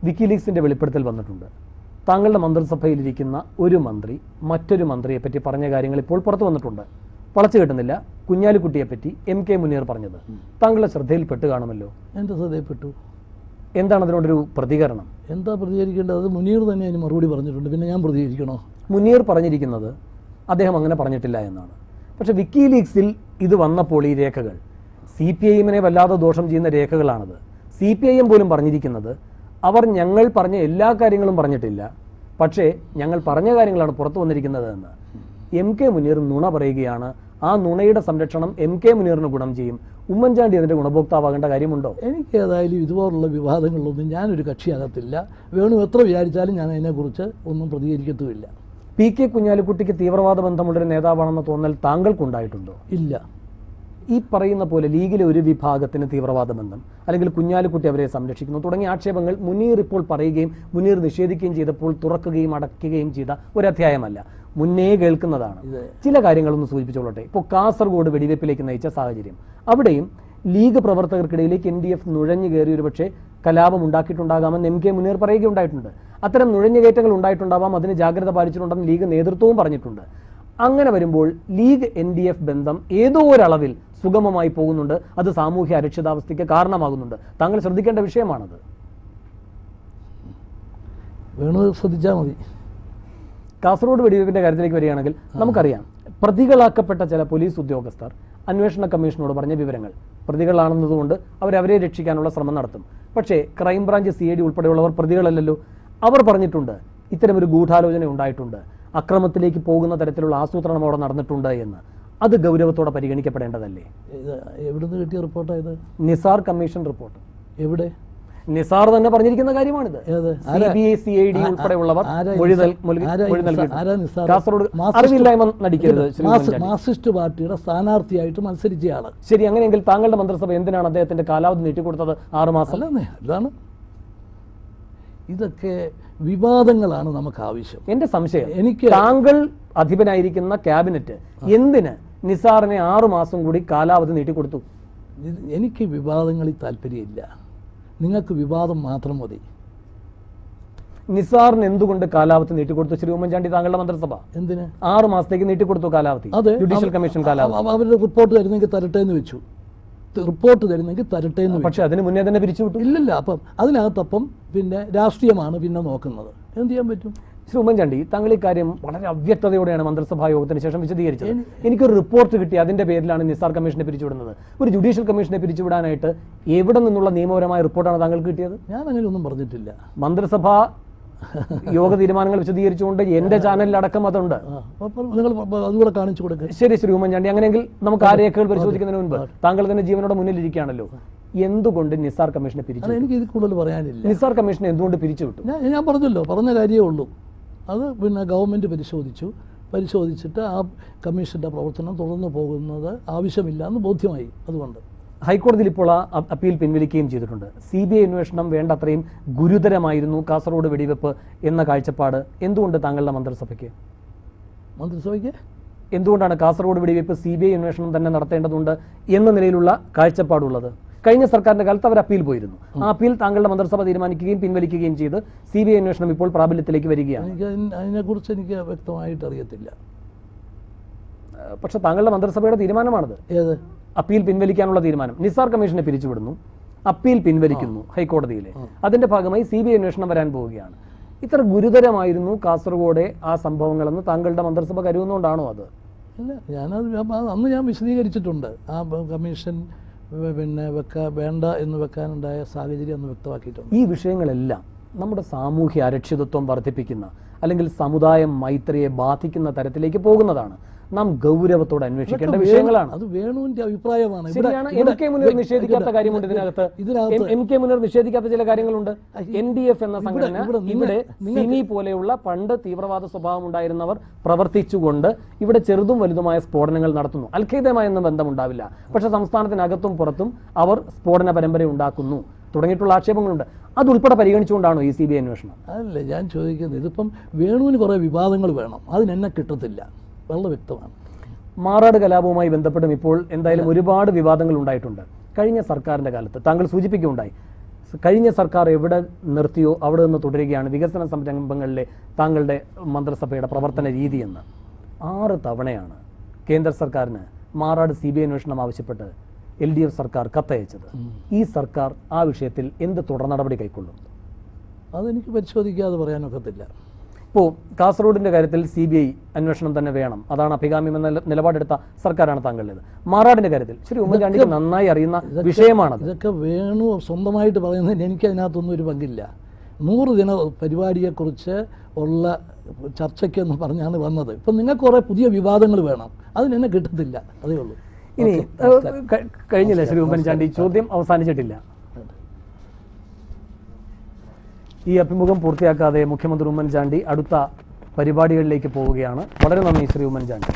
വിക്കിലീക്സിന്റെ വെളിപ്പെടുത്തൽ വന്നിട്ടുണ്ട്. താങ്കളുടെ മന്ത്രിസഭയിലിരിക്കുന്ന ഒരു മന്ത്രി മറ്റൊരു മന്ത്രിയെ പറ്റി പറഞ്ഞ കാര്യങ്ങൾ ഇപ്പോൾ പുറത്തു വന്നിട്ടുണ്ട്. വളച്ചു കിട്ടുന്നില്ല. കുഞ്ഞാലിക്കുട്ടിയെപ്പറ്റി MK മുനീർ പറഞ്ഞത് താങ്കളുടെ ശ്രദ്ധയിൽപ്പെട്ട് കാണുമല്ലോ. എൻ്റെ ശ്രദ്ധയിൽപ്പെട്ടു. എന്താണ് അതിനോടൊരു പ്രതികരണം? എന്താ പ്രതികരിക്കേണ്ടത്? അത് മുനീർ തന്നെ അതിന് മറുപടി പറഞ്ഞിട്ടുണ്ട്. പിന്നെ ഞാൻ പ്രതികരിക്കണോ? മുനീർ പറഞ്ഞിരിക്കുന്നത് അദ്ദേഹം അങ്ങനെ പറഞ്ഞിട്ടില്ല എന്നാണ്. പക്ഷെ വിക്കിലീക്സിൽ ഇത് വന്നപ്പോൾ ഈ രേഖകൾ CPIM-നെ വല്ലാതെ ദോഷം ചെയ്യുന്ന രേഖകളാണത്. CPIM പോലും പറഞ്ഞിരിക്കുന്നത് അവർ ഞങ്ങൾ പറഞ്ഞ എല്ലാ കാര്യങ്ങളും പറഞ്ഞിട്ടില്ല, പക്ഷേ ഞങ്ങൾ പറഞ്ഞ കാര്യങ്ങളാണ് പുറത്തു വന്നിരിക്കുന്നത് എന്ന്. MK മുനീർ നുണ പറയുകയാണ്. ആ നുണയുടെ സംരക്ഷണം MK മുനീറിന് ഗുണം ചെയ്യും. ഉമ്മൻചാണ്ടി അതിന്റെ ഗുണഭോക്താവാകേണ്ട കാര്യമുണ്ടോ? എനിക്ക് ഏതായാലും ഇതുപോലുള്ള വിവാദങ്ങളിലൊന്നും ഞാനൊരു കക്ഷിയാകത്തില്ല. വേണു എത്ര വിചാരിച്ചാലും ഞാൻ അതിനെക്കുറിച്ച് ഒന്നും പ്രതികരിക്കത്തുമില്ല. PK കുഞ്ഞാലിക്കുട്ടിക്ക് തീവ്രവാദ ബന്ധമുള്ളൊരു നേതാവാണെന്ന തോന്നൽ താങ്കൾക്കുണ്ടായിട്ടുണ്ടോ? ഇല്ല. ഈ പറയുന്ന പോലെ ലീഗിലെ ഒരു വിഭാഗത്തിന് തീവ്രവാദ ബന്ധം, അല്ലെങ്കിൽ കുഞ്ഞാലിക്കുട്ടി അവരെ സംരക്ഷിക്കുന്നു തുടങ്ങിയ ആക്ഷേപങ്ങൾ മുനീർ ഇപ്പോൾ പറയുകയും മുനീർ നിഷേധിക്കുകയും ചെയ്തപ്പോൾ തുറക്കുകയും അടയ്ക്കുകയും ചെയ്ത ഒരു അധ്യായമല്ല, മുന്നേ കേൾക്കുന്നതാണ്. ചില കാര്യങ്ങളൊന്ന് സൂചിപ്പിച്ചോളട്ടെ. ഇപ്പോൾ കാസർഗോഡ് വെടിവെപ്പിലേക്ക് നയിച്ച സാഹചര്യം, അവിടെയും ലീഗ് പ്രവർത്തകർക്കിടയിലേക്ക് NDF നുഴഞ്ഞു കയറി ഒരുപക്ഷെ കലാപം ഉണ്ടാക്കിയിട്ടുണ്ടാകാമെന്ന് MK മുനീർ പറയുകയുണ്ടായിട്ടുണ്ട്. അത്തരം നുഴഞ്ഞുകയറ്റങ്ങൾ ഉണ്ടായിട്ടുണ്ടാവാം, അതിന് ജാഗ്രത പാലിച്ചിട്ടുണ്ടെന്ന് ലീഗ് നേതൃത്വവും പറഞ്ഞിട്ടുണ്ട്. അങ്ങനെ വരുമ്പോൾ ലീഗ് NDF ബന്ധം ഏതോ ഒരളവിൽ സുഗമമായി പോകുന്നുണ്ട്. അത് സാമൂഹ്യ അരക്ഷിതാവസ്ഥയ്ക്ക് കാരണമാകുന്നുണ്ട്. താങ്കൾ ശ്രദ്ധിക്കേണ്ട വിഷയമാണത്. വേണു ശ്രദ്ധിച്ചാൽ മതി. കാസർഗോഡ് വെടിവെപ്പിന്റെ കാര്യത്തിലേക്ക് വരികയാണെങ്കിൽ നമുക്കറിയാം, പ്രതികളാക്കപ്പെട്ട ചില പോലീസ് ഉദ്യോഗസ്ഥർ അന്വേഷണ കമ്മീഷനോട് പറഞ്ഞ വിവരങ്ങൾ പ്രതികളാണെന്നതുകൊണ്ട് അവരെ രക്ഷിക്കാനുള്ള ശ്രമം നടത്തും. പക്ഷേ ക്രൈംബ്രാഞ്ച് CID ഉൾപ്പെടെയുള്ളവർ പ്രതികളല്ലല്ലോ. അവർ പറഞ്ഞിട്ടുണ്ട് ഇത്തരമൊരു ഗൂഢാലോചന ഉണ്ടായിട്ടുണ്ട്, അക്രമത്തിലേക്ക് പോകുന്ന തരത്തിലുള്ള ആസൂത്രണം അവിടെ നടന്നിട്ടുണ്ട് എന്ന്. അത് ഗൗരവത്തോടെ പരിഗണിക്കപ്പെടേണ്ടതല്ലേ? എവിടുന്ന് കിട്ടിയ റിപ്പോർട്ടായത്? Nisar commission report. എവിടെ? നിസാർ തന്നെ പറഞ്ഞിരിക്കുന്ന കാര്യമാണിത്. CBI CID ഉൾപ്പെടെയുള്ളവർ കാസർഗോഡ് അറിവില്ലായ്മ നടിക്കരുത്. മാർക്സിസ്റ്റ് പാർട്ടിയുടെ സ്ഥാനാർത്ഥിയായിട്ട് മത്സരിച്ചയാള്. ശരി, അങ്ങനെയെങ്കിൽ താങ്കളുടെ മന്ത്രിസഭ എന്തിനാണ് അദ്ദേഹത്തിന്റെ കാലാവധി നീട്ടിക്കൊടുത്തത് 6 മാസം? അല്ലെന്നേ, അതാണ്. ഇതൊക്കെ വിവാദങ്ങളാണ് നമുക്ക് ആവശ്യം. എന്റെ സംശയം, താങ്കൾ അധിപനായിരിക്കുന്ന ക്യാബിനറ്റ് എന്തിന് നിസാറിനെ 6 മാസം കൂടി കാലാവധി നീട്ടിക്കൊടുത്തു? എനിക്ക് വിവാദങ്ങളിൽ താല്പര്യമില്ല. നിങ്ങൾക്ക് വിവാദം മാത്രം മതി. നിസാറിന് എന്തുകൊണ്ട് കാലാവധി നീട്ടിക്കൊടുത്തു ശ്രീ ഉമ്മൻചാണ്ടി താങ്കളുടെ മന്ത്രിസഭ? എന്തിന് 6 മാസത്തേക്ക് നീട്ടിക്കൊടുത്തു കാലാവധി? ജുഡീഷ്യൽ കമ്മീഷൻ കാലാവധി. അവരുടെ റിപ്പോർട്ട് തരുന്നെങ്കിൽ തരട്ടെ എന്ന് വെച്ചു. റിപ്പോർട്ട് തരുന്നെങ്കിൽ തരട്ടെ എന്ന്. പക്ഷെ അതിന് മുന്നേ തന്നെ പിരിച്ചുവിട്ടു. ഇല്ലല്ല. അപ്പം അതിനകത്തപ്പം പിന്നെ രാഷ്ട്രീയമാണ് പിന്നെ നോക്കുന്നത്. എന്ത് ചെയ്യാൻ പറ്റും? ശ്രീ ഉമ്മൻചാണ്ടി, താങ്കൾ ഈ കാര്യം വളരെ അവ്യക്തതയോടെയാണ് മന്ത്രിസഭാ യോഗത്തിന് ശേഷം വിശദീകരിച്ചത്. എനിക്കൊരു റിപ്പോർട്ട് കിട്ടി, അതിന്റെ പേരിലാണ് നിസാർ കമ്മീഷനെ പിരിച്ചുവിടുന്നത്. ഒരു ജുഡീഷ്യൽ കമ്മീഷനെ പിരിച്ചുവിടാനായിട്ട് എവിടെ നിന്നുള്ള നിയമപരമായ റിപ്പോർട്ടാണ് താങ്കൾക്ക് കിട്ടിയത്? ഞാൻ അങ്ങനെ ഒന്നും പറഞ്ഞിട്ടില്ല. മന്ത്രിസഭാ യോഗ തീരുമാനങ്ങൾ വിശദീകരിച്ചുകൊണ്ട് എന്റെ ചാനലിലടക്കം അതുണ്ട്. നിങ്ങൾ അതുകൂടെ കാണിച്ചു കൊടുക്കുക. ശരി ശ്രീ ഉമ്മൻചാണ്ടി, അങ്ങനെയെങ്കിൽ നമുക്ക് ആ രേഖകൾ പരിശോധിക്കുന്നതിന് മുൻപ് താങ്കൾ തന്നെ ജീവനോടെ മുന്നിലിരിക്കുകയാണല്ലോ, എന്തുകൊണ്ട് നിസാർ കമ്മീഷനെ പിരിച്ചു? എനിക്ക് ഇതിൽ കൂടുതൽ പറയാനില്ല. നിസാർ കമ്മീഷനെ എന്തുകൊണ്ട് പിരിച്ചുവിട്ടു? ഞാൻ പറഞ്ഞല്ലോ, പറഞ്ഞ കാര്യമേ ഉള്ളൂ. അത് പിന്നെ ഗവൺമെൻറ് പരിശോധിച്ചിട്ട് ആ കമ്മീഷൻ്റെ പ്രവർത്തനം തുടർന്നു പോകുന്നത് ആവശ്യമില്ല എന്ന് ബോധ്യമായി. അതുകൊണ്ട് ഹൈക്കോടതിയിൽ ഇപ്പോൾ ആ അപ്പീൽ പിൻവലിക്കുകയും ചെയ്തിട്ടുണ്ട്. CBI അന്വേഷണം വേണ്ടത്രയും ഗുരുതരമായിരുന്നു കാസർഗോഡ് വെടിവെപ്പ് എന്ന കാഴ്ചപ്പാട് എന്തുകൊണ്ട് താങ്കളുടെ മന്ത്രിസഭയ്ക്ക് എന്തുകൊണ്ടാണ് കാസർഗോഡ് വെടിവെപ്പ് CBI അന്വേഷണം തന്നെ നടത്തേണ്ടതുണ്ട് എന്ന നിലയിലുള്ള കാഴ്ചപ്പാടുള്ളത്? കഴിഞ്ഞ സർക്കാരിന്റെ കാലത്ത് അവർ അപ്പീൽ പോയിരുന്നു. ആ അപ്പീൽ താങ്കളുടെ മന്ത്രിസഭ തീരുമാനിക്കുകയും പിൻവലിക്കുകയും ചെയ്ത് CBI അന്വേഷണം ഇപ്പോൾ പ്രാബല്യത്തിലേക്ക് വരികയാണ്. അതിനെക്കുറിച്ച് എനിക്ക് വ്യക്തമായിട്ട് അറിയത്തില്ല. പക്ഷെ താങ്കളുടെ മന്ത്രിസഭയുടെ തീരുമാനമാണത്. ഏത്? അപ്പീൽ പിൻവലിക്കാനുള്ള തീരുമാനം. നിസാർ കമ്മീഷനെ പിരിച്ചുവിടുന്നു, അപ്പീൽ പിൻവലിക്കുന്നു ഹൈക്കോടതിയിലെ. അതിന്റെ ഭാഗമായി CBI അന്വേഷണം വരാൻ പോവുകയാണ്. ഇത്ര ഗുരുതരമായിരുന്നു കാസർഗോഡ് ആ സംഭവങ്ങളെന്ന് താങ്കളുടെ മന്ത്രിസഭ കരുതുന്നതുകൊണ്ടാണോ അത്? അല്ല, അന്ന് ഞാൻ വിശദീകരിച്ചിട്ടുണ്ട്. ആ കമ്മീഷൻ പിന്നെ വേണ്ട എന്ന് വെക്കാനുണ്ടായ സാഹചര്യം അന്ന് വ്യക്തമാക്കിയിട്ടുണ്ട്. ഈ വിഷയങ്ങളെല്ലാം നമ്മുടെ സാമൂഹ്യ അരക്ഷിതത്വം വർദ്ധിപ്പിക്കുന്ന അല്ലെങ്കിൽ സമുദായ മൈത്രിയെ ബാധിക്കുന്ന തരത്തിലേക്ക് പോകുന്നതാണ്. നാം ഗൗരവത്തോടെ അന്വേഷിക്കേണ്ട വിഷയങ്ങളാണ്. അത് വേണുവിന്റെ അഭിപ്രായമാണ്. MK മുനീർ നിഷേധിക്കാത്ത കാര്യമുണ്ട് ഇതിനകത്ത്. MK മുനീർ നിഷേധിക്കാത്ത ചില കാര്യങ്ങളുണ്ട്. NDF എന്ന സംഘടന ഇവിടെ സിമി പോലെയുള്ള പണ്ട് തീവ്രവാദ സ്വഭാവം ഉണ്ടായിരുന്നവർ പ്രവർത്തിച്ചുകൊണ്ട് ഇവിടെ ചെറുതും വലുതുമായ സ്ഫോടനങ്ങൾ നടത്തുന്നു. അൽഖയ്ദയുമായൊന്നും ബന്ധമുണ്ടാവില്ല, പക്ഷെ സംസ്ഥാനത്തിനകത്തും പുറത്തും അവർ സ്ഫോടന പരമ്പര ഉണ്ടാക്കുന്നു തുടങ്ങിയിട്ടുള്ള ആക്ഷേപങ്ങളുണ്ട്. അതുൾപ്പെടെ പരിഗണിച്ചുകൊണ്ടാണോ ഈ CBI അന്വേഷണം? അല്ല, ഞാൻ ചോദിക്കുന്നത്, ഇതിപ്പം വേണുവിന് കുറേ വിവാദങ്ങൾ വേണം, അതിനെന്നെ കിട്ടത്തില്ല. വളരെ വ്യക്തമാണ്. മാറാട് കലാപവുമായി ബന്ധപ്പെട്ടും ഇപ്പോൾ എന്തായാലും ഒരുപാട് വിവാദങ്ങൾ ഉണ്ടായിട്ടുണ്ട്. കഴിഞ്ഞ സർക്കാരിന്റെ കാലത്ത് താങ്കൾ സൂചിപ്പിക്കുകയുണ്ടായി, കഴിഞ്ഞ സർക്കാർ എവിടെ നിർത്തിയോ അവിടെ നിന്ന് തുടരുകയാണ് വികസന സംരംഭങ്ങളിലെ താങ്കളുടെ മന്ത്രിസഭയുടെ പ്രവർത്തന രീതിയെന്ന്. 6 തവണയാണ് കേന്ദ്ര സർക്കാരിന് മാറാട് CBI അന്വേഷണം ആവശ്യപ്പെട്ട് LDF സർക്കാർ കത്തയച്ചത്. ഈ സർക്കാർ ആ വിഷയത്തിൽ എന്ത് തുടർ നടപടി കൈക്കൊള്ളും? അതെനിക്ക് പരിശോധിക്കാതെ പറയാനൊക്കത്തില്ല. ഇപ്പോൾ കാസർഗോഡിന്റെ കാര്യത്തിൽ CBI അന്വേഷണം തന്നെ വേണം, അതാണ് അഭികാമ്യമെന്ന നിലപാടെടുത്ത സർക്കാരാണ് താങ്കളുടേത്. മാറാടിന്റെ കാര്യത്തിൽ ശ്രീ ഉമ്മൻചാണ്ടിക്ക് നന്നായി അറിയുന്ന വിഷയമാണ്. ഇതൊക്കെ വേണു സ്വന്തമായിട്ട് പറയുന്നതിന് എനിക്ക് അതിനകത്തൊന്നും ഒരു പങ്കില്ല. 100 ദിന പരിപാടിയെക്കുറിച്ച് ഉള്ള ചർച്ചയ്ക്കെന്ന് പറഞ്ഞാണ് വന്നത്. ഇപ്പം നിങ്ങൾക്ക് കുറേ പുതിയ വിവാദങ്ങൾ വേണം, അതിനെന്നെ കിട്ടത്തില്ല, അതേ ഉള്ളൂ. ഇനി കഴിഞ്ഞില്ല ശ്രീ ഉമ്മൻചാണ്ടി, ചോദ്യം അവസാനിച്ചിട്ടില്ല. ഈ അഭിമുഖം പൂർത്തിയാക്കാതെ മുഖ്യമന്ത്രി ഉമ്മൻചാണ്ടി അടുത്ത പരിപാടികളിലേക്ക് പോവുകയാണ്. വളരെ നന്ദി ശ്രീ ഉമ്മൻചാണ്ടി.